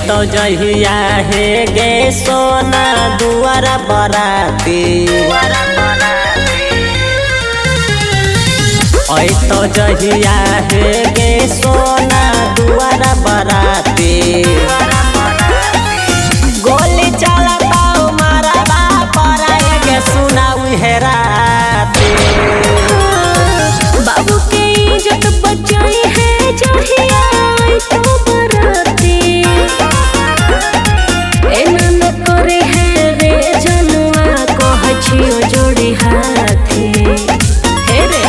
तो जहिया हे गे सोना दुआरा बराती तो जहिया हे गे सोना दुआरा बराती गोली चलता मारा बापरा के सुना उहेराती बाबू के इज्जत बचाई है जहिया तो बराती एना करे है रे जनुआ कहछियो जोड़ी हाथी हे रे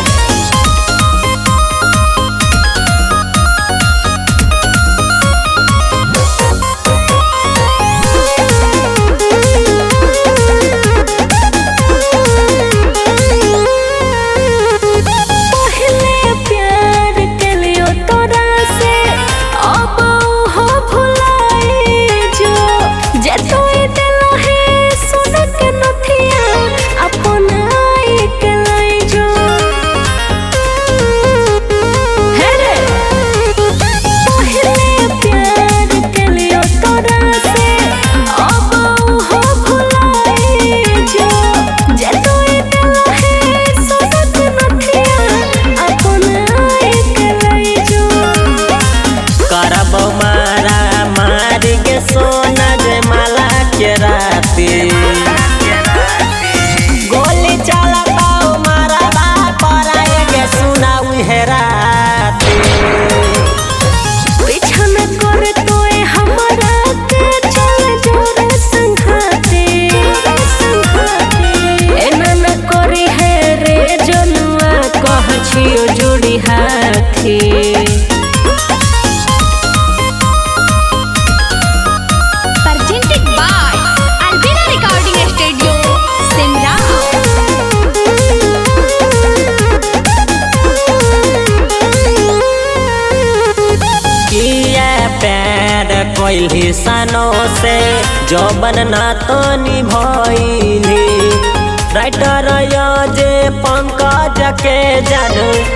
गोली चलता मारा बापरा के सुना उहेराती पीछा न करे तोए हमरा के चल जोरे संघाते एना न करी है रे जनुआ कहछियो जोड़ी हाथी कोइली सानो से जौबन ना तो निभइली राइटर जे पंकज के जान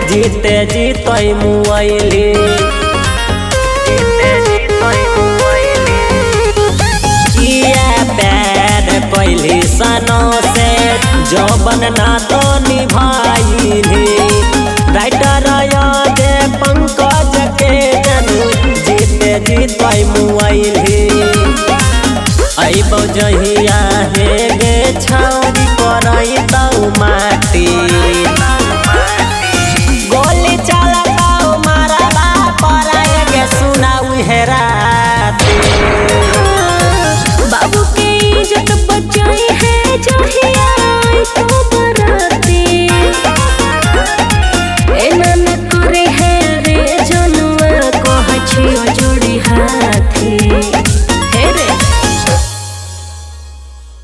जीते जीतई मुआइली पैर कोइली सानो से जौबन ना तो निभाइली राइटर जे पंकज के जान जीते जीतई मुआइली अइबो जहिया हे गे छौरी करई तौ माटी।